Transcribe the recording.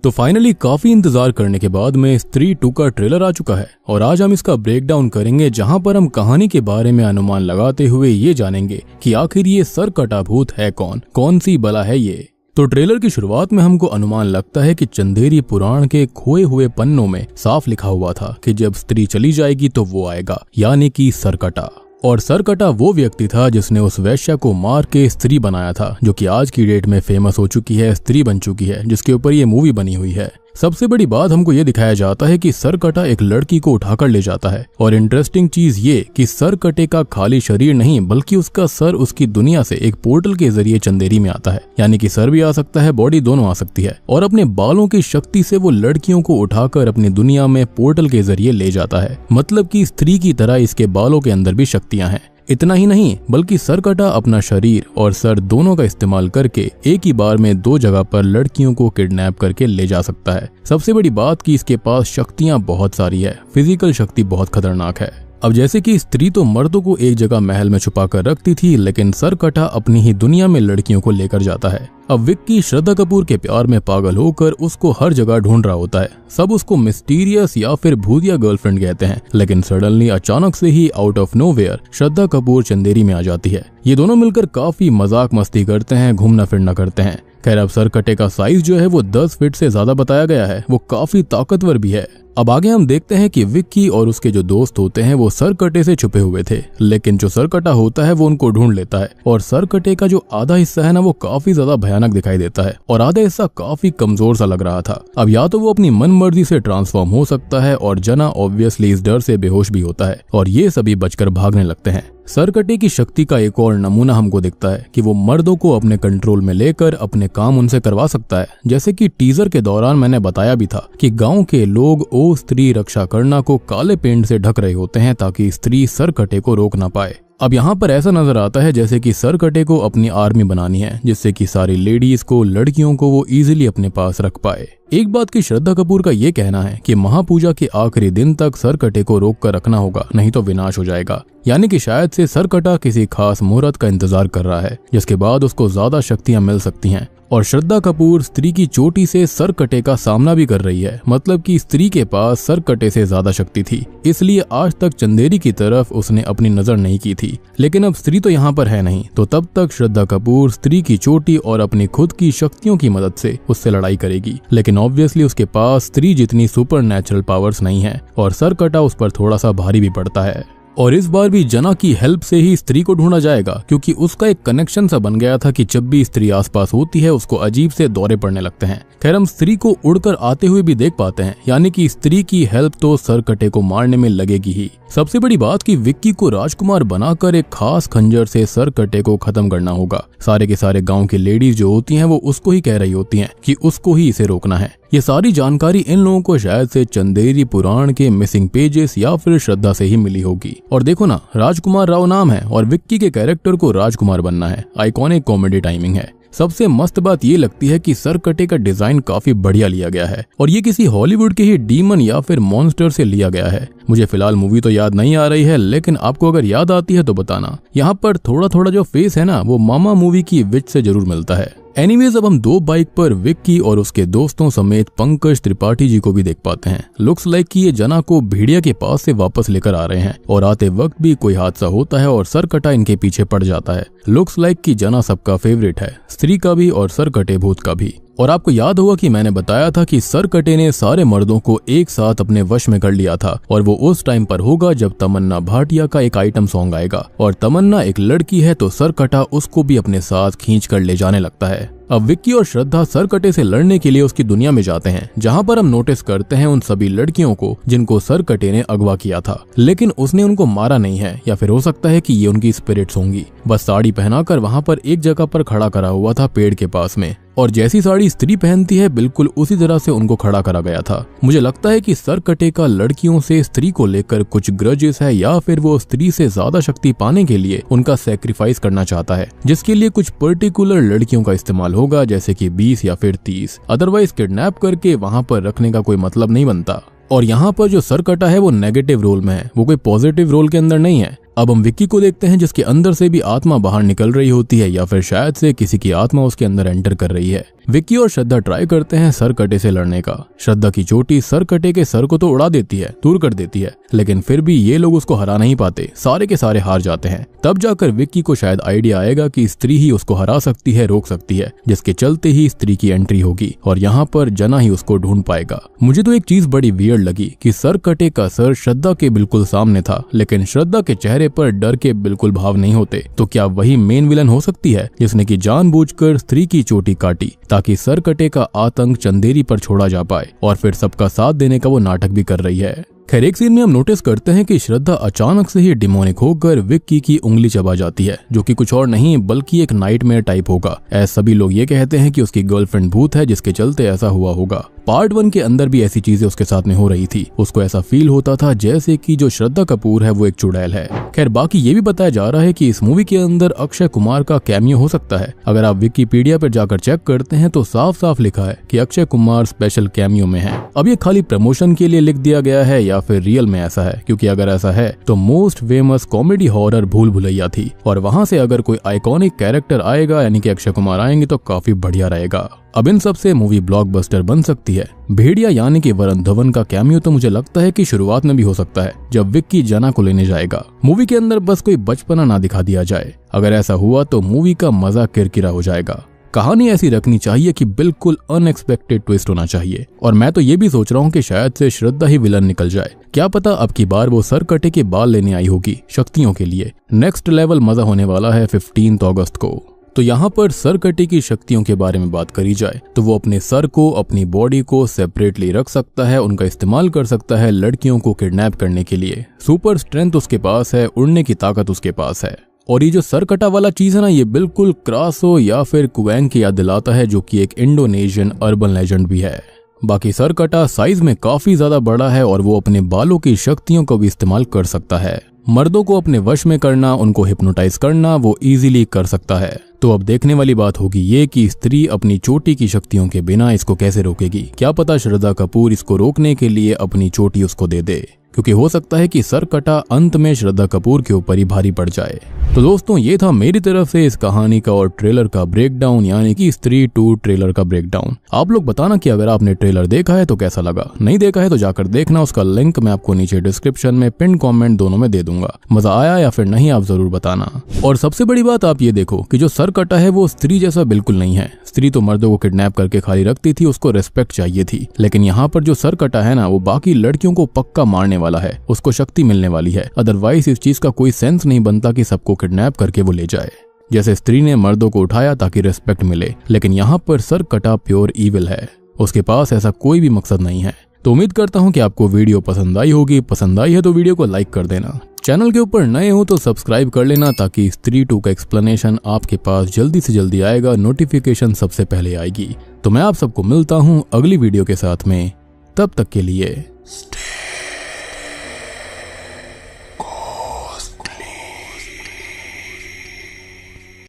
तो फाइनली काफी इंतजार करने के बाद में स्त्री 2 का ट्रेलर आ चुका है और आज हम इसका ब्रेकडाउन करेंगे, जहां पर हम कहानी के बारे में अनुमान लगाते हुए ये जानेंगे कि आखिर ये सरकटा भूत है कौन सी बला है ये। तो ट्रेलर की शुरुआत में हमको अनुमान लगता है कि चंदेरी पुराण के खोए हुए पन्नों में साफ लिखा हुआ था कि जब स्त्री चली जाएगी तो वो आएगा, यानी कि सरकटा। और सरकटा वो व्यक्ति था जिसने उस वैश्या को मार के स्त्री बनाया था, जो कि आज की डेट में फेमस हो चुकी है, स्त्री बन चुकी है, जिसके ऊपर ये मूवी बनी हुई है। सबसे बड़ी बात हमको ये दिखाया जाता है कि सरकटा एक लड़की को उठाकर ले जाता है और इंटरेस्टिंग चीज ये कि सरकटे का खाली शरीर नहीं बल्कि उसका सर उसकी दुनिया से एक पोर्टल के जरिए चंदेरी में आता है, यानी कि सर भी आ सकता है, बॉडी दोनों आ सकती है। और अपने बालों की शक्ति से वो लड़कियों को उठाकर अपनी दुनिया में पोर्टल के जरिए ले जाता है। मतलब कि स्त्री की तरह इसके बालों के अंदर भी शक्तियां हैं। इतना ही नहीं बल्कि सरकटा अपना शरीर और सर दोनों का इस्तेमाल करके एक ही बार में 2 जगह पर लड़कियों को किडनैप करके ले जा सकता है। सबसे बड़ी बात कि इसके पास शक्तियां बहुत सारी है, फिजिकल शक्ति बहुत खतरनाक है। अब जैसे कि स्त्री तो मर्दों को एक जगह महल में छुपा कर रखती थी, लेकिन सरकटा अपनी ही दुनिया में लड़कियों को लेकर जाता है। अब विक्की श्रद्धा कपूर के प्यार में पागल होकर उसको हर जगह ढूंढ रहा होता है। सब उसको मिस्टीरियस या फिर भूतिया गर्लफ्रेंड कहते हैं, लेकिन सडनली अचानक से ही out of nowhere Shraddha Kapoor Chanderi में आ जाती है। ये दोनों मिलकर काफी मजाक मस्ती करते हैं, घूमना फिरना करते हैं। खैर अब सरकटे का साइज जो है वो 10 फीट से ज्यादा बताया गया है, वो काफी ताकतवर भी है। अब आगे हम देखते हैं कि विक्की और उसके जो दोस्त होते हैं वो सरकटे से छुपे हुए थे, लेकिन जो सरकटा होता है वो उनको ढूंढ लेता है। और सरकटे का जो आधा हिस्सा है ना वो काफी ज्यादा भयानक दिखाई देता है और आधा हिस्सा काफी कमजोर सा लग रहा था। अब या तो वो अपनी मनमर्जी से ट्रांसफॉर्म हो सकता है और जना ऑब्वियसली इस डर से बेहोश भी होता है और ये सभी बचकर भागने लगते हैं। सरकटे की शक्ति का एक और नमूना हमको दिखता है कि वो मर्दों को अपने कंट्रोल में लेकर अपने काम उनसे करवा सकता है। जैसे कि टीजर के दौरान मैंने बताया भी था कि गांव के लोग ओ स्त्री रक्षा करना को काले पेंट से ढक रहे होते हैं ताकि स्त्री सरकटे को रोक ना पाए। अब यहाँ पर ऐसा नजर आता है जैसे कि सरकटे को अपनी आर्मी बनानी है, जिससे कि सारी लेडीज को, लड़कियों को वो इजीली अपने पास रख पाए। एक बात की श्रद्धा कपूर का ये कहना है कि महापूजा के आखिरी दिन तक सरकटे को रोक कर रखना होगा, नहीं तो विनाश हो जाएगा। यानी कि शायद से सरकटा किसी खास मुहूर्त का इंतजार कर रहा है जिसके बाद उसको ज्यादा शक्तियां मिल सकती हैं। और श्रद्धा कपूर स्त्री की चोटी से सरकटे का सामना भी कर रही है, मतलब कि स्त्री के पास सरकटे से ज्यादा शक्ति थी, इसलिए आज तक चंदेरी की तरफ उसने अपनी नजर नहीं की थी। लेकिन अब स्त्री तो यहाँ पर है नहीं, तो तब तक श्रद्धा कपूर स्त्री की चोटी और अपनी खुद की शक्तियों की मदद से उससे लड़ाई करेगी। लेकिन ऑब्वियसली उसके पास स्त्री जितनी सुपर नेचुरल पावर्स नहीं है और सरकटा उस पर थोड़ा सा भारी भी पड़ता है। और इस बार भी जना की हेल्प से ही स्त्री को ढूंढा जाएगा, क्योंकि उसका एक कनेक्शन सा बन गया था कि जब भी स्त्री आसपास होती है उसको अजीब से दौरे पड़ने लगते हैं। खैर हम स्त्री को उड़कर आते हुए भी देख पाते हैं, यानी कि स्त्री की हेल्प तो सरकटे को मारने में लगेगी ही। सबसे बड़ी बात कि विक्की को राजकुमार बनाकर एक खास खंजर से सरकटे को खत्म करना होगा। सारे के सारे गांव की लेडीज जो होती हैं वो उसको ही कह रही होती हैं कि उसको ही इसे रोकना है। ये सारी जानकारी इन लोगों को शायद से चंदेरी पुराण के मिसिंग पेजेस या फिर श्रद्धा से ही मिली होगी। और देखो ना, राजकुमार राव नाम है और विक्की के कैरेक्टर को राजकुमार बनना है। आइकॉनिक कॉमेडी टाइमिंग है। सबसे मस्त बात ये लगती है कि सरकटे का डिजाइन काफी बढ़िया लिया गया है और ये किसी हॉलीवुड के ही डीमन या फिर मॉन्स्टर से लिया गया है। मुझे फिलहाल मूवी तो याद नहीं आ रही है, लेकिन आपको अगर याद आती है तो बताना। यहाँ पर थोड़ा थोड़ा जो फेस है ना वो मामा मूवी की विच से जरूर मिलता है। एनीवेज अब हम 2 बाइक पर विक्की और उसके दोस्तों समेत पंकज त्रिपाठी जी को भी देख पाते हैं। लुक्स लाइक कि ये जना को भेड़िया के पास से वापस लेकर आ रहे हैं और आते वक्त भी कोई हादसा होता है और सरकटा इनके पीछे पड़ जाता है। लुक्स लाइक कि जना सबका फेवरेट है, स्त्री का भी और सरकटे भूत का भी। और आपको याद होगा कि मैंने बताया था कि सरकटे ने सारे मर्दों को एक साथ अपने वश में कर लिया था और वो उस टाइम पर होगा जब तमन्ना भाटिया का एक आइटम सॉन्ग आएगा। और तमन्ना एक लड़की है तो सरकटा उसको भी अपने साथ खींच कर ले जाने लगता है। अब विक्की और श्रद्धा सरकटे से लड़ने के लिए उसकी दुनिया में जाते हैं, जहां पर हम नोटिस करते हैं उन सभी लड़कियों को जिनको सरकटे ने अगवा किया था, लेकिन उसने उनको मारा नहीं है, या फिर हो सकता है कि ये उनकी स्पिरिट्स होंगी। बस साड़ी पहनाकर वहां पर एक जगह पर खड़ा करा हुआ था पेड़ के पास में, और जैसी साड़ी स्त्री पहनती है बिल्कुल उसी तरह से उनको खड़ा करा गया था। मुझे लगता है कि सरकटे का लड़कियों से स्त्री को लेकर कुछ ग्रजेस है, या फिर वो स्त्री से ज्यादा शक्ति पाने के लिए उनका सैक्रिफाइस करना चाहता है, जिसके लिए कुछ पर्टिकुलर लड़कियों का इस्तेमाल होगा, जैसे कि 20 या फिर 30। अदरवाइज किडनैप करके वहां पर रखने का कोई मतलब नहीं बनता। और यहाँ पर जो सरकटा है वो नेगेटिव रोल में है, वो कोई पॉजिटिव रोल के अंदर नहीं है। अब हम विक्की को देखते हैं जिसके अंदर से भी आत्मा बाहर निकल रही होती है, या फिर शायद से किसी की आत्मा उसके अंदर एंटर कर रही है। विक्की और श्रद्धा ट्राई करते हैं सरकटे से लड़ने का। श्रद्धा की चोटी सरकटे के सर को तो उड़ा देती है, दूर कर देती है, लेकिन फिर भी ये लोग उसको हरा नहीं पाते, सारे के सारे हार जाते हैं। तब जाकर विक्की को शायद आइडिया आएगा कि स्त्री ही उसको हरा सकती है, रोक सकती है, जिसके चलते ही स्त्री की एंट्री होगी और यहाँ पर जना ही उसको ढूंढ पाएगा। मुझे तो एक चीज बड़ी वियर्ड लगी कि सरकटे का सर श्रद्धा के बिल्कुल सामने था, लेकिन श्रद्धा के चेहरे पर डर के बिल्कुल भाव नहीं होते। तो क्या वही मेन विलन हो सकती है जिसने की जानबूझकर स्त्री की चोटी काटी ताकि सरकटे का आतंक चंदेरी पर छोड़ा जा पाए और फिर सबका साथ देने का वो नाटक भी कर रही है। खैर, एक सीन में हम नोटिस करते हैं कि श्रद्धा अचानक से ही डिमोनिक होकर विक्की की उंगली चबा जाती है, जो कि कुछ और नहीं बल्कि एक नाइटमेयर टाइप होगा। ऐसे सभी लोग ये कहते हैं कि उसकी गर्लफ्रेंड भूत है जिसके चलते ऐसा हुआ होगा। पार्ट 1 के अंदर भी ऐसी चीजें उसके साथ में हो रही थी। उसको ऐसा फील होता था जैसे कि जो श्रद्धा कपूर है वो एक चुड़ैल है। खैर, बाकी ये भी बताया जा रहा है कि इस मूवी के अंदर अक्षय कुमार का कैमियो हो सकता है। अगर आप विकिपीडिया पर जाकर चेक करते हैं तो साफ साफ लिखा है कि अक्षय कुमार स्पेशल कैमियो में है। अब ये खाली प्रमोशन के लिए लिख दिया गया है या फिर रियल में ऐसा है, क्योंकि अगर ऐसा है तो मोस्ट फेमस कॉमेडी हॉरर भूल भुलैया थी और वहां से अगर कोई आइकॉनिक कैरेक्टर आएगा यानी कि अक्षय कुमार आएंगे तो काफी बढ़िया रहेगा। अब इन सब से मूवी ब्लॉकबस्टर बन सकती है। भेड़िया यानी कि वरुण धवन का कैमियो तो मुझे लगता है कि शुरुआत में भी हो सकता है, जब विक्की जना को लेने जाएगा। मूवी के अंदर बस कोई बचपना ना दिखा दिया जाए। अगर ऐसा हुआ तो मूवी का मजा किरकिरा हो जाएगा। कहानी ऐसी रखनी चाहिए कि बिल्कुल अनएक्सपेक्टेड ट्विस्ट होना चाहिए। और मैं तो ये भी सोच रहा हूँ कि शायद से श्रद्धा ही विलन निकल जाए। क्या पता अब की बार वो सरकटे के बाल लेने आई होगी शक्तियों के लिए। नेक्स्ट लेवल मजा होने वाला है 15 अगस्त को। तो यहाँ पर सरकटे की शक्तियों के बारे में बात करी जाए तो वो अपने सर को, अपनी बॉडी को सेपरेटली रख सकता है, उनका इस्तेमाल कर सकता है लड़कियों को किडनैप करने के लिए। सुपर स्ट्रेंथ उसके पास है, उड़ने की ताकत उसके पास है। और ये जो सरकटा वाला चीज है ना, ये बिल्कुल क्रासो या फिर कुवैंग की याद दिलाता है, जो कि एक इंडोनेशियन अर्बन लेजेंड भी है। बाकी सरकटा साइज में काफी ज्यादा बड़ा है और वो अपने बालों की शक्तियों को भी इस्तेमाल कर सकता है। मर्दों को अपने वश में करना, उनको हिप्नोटाइज करना वो इजीली कर सकता है। तो अब देखने वाली बात होगी ये कि स्त्री अपनी चोटी की शक्तियों के बिना इसको कैसे रोकेगी। क्या पता श्रद्धा कपूर इसको रोकने के लिए अपनी चोटी उसको दे दे, क्योंकि हो सकता है कि सरकटा अंत में श्रद्धा कपूर के ऊपर ही भारी पड़ जाए। तो दोस्तों, ये था मेरी तरफ से इस कहानी का और ट्रेलर का ब्रेकडाउन, यानी कि स्त्री 2 ट्रेलर का ब्रेकडाउन। आप लोग बताना कि अगर आपने ट्रेलर देखा है तो कैसा लगा, नहीं देखा है तो जाकर देखना। उसका लिंक मैं आपको नीचे डिस्क्रिप्शन में पिन कमेंट दोनों में दे दूंगा। मजा आया या फिर नहीं आप जरूर बताना। और सबसे बड़ी बात आप ये देखो कि जो सरकटा है वो स्त्री जैसा बिल्कुल नहीं है। स्त्री तो मर्दों को किडनैप करके खाली रखती थी, उसको रिस्पेक्ट चाहिए थी, लेकिन यहाँ पर जो सरकटा है ना, वो बाकी लड़कियों को पक्का मारने वाला है, उसको शक्ति मिलने वाली है। अदरवाइज इस चीज का कोई सेंस नहीं बनता कि सबको किडनैप करके वो ले जाए। जैसे स्त्री ने मर्दों को उठाया ताकि रिस्पेक्ट मिले, लेकिन यहाँ पर सरकटा प्योर ईविल है, उसके पास ऐसा कोई भी मकसद नहीं है। तो उम्मीद करता हूँ कि आपको वीडियो पसंद आई होगी। पसंद आई है तो वीडियो को लाइक कर देना। चैनल के ऊपर नए हो तो सब्सक्राइब कर लेना, ताकि स्त्री 2 का एक्सप्लेनेशन आपके पास जल्दी से जल्दी आएगा, नोटिफिकेशन सबसे पहले आएगी। तो मैं आप सबको मिलता हूँ अगली वीडियो के साथ में, तब तक के लिए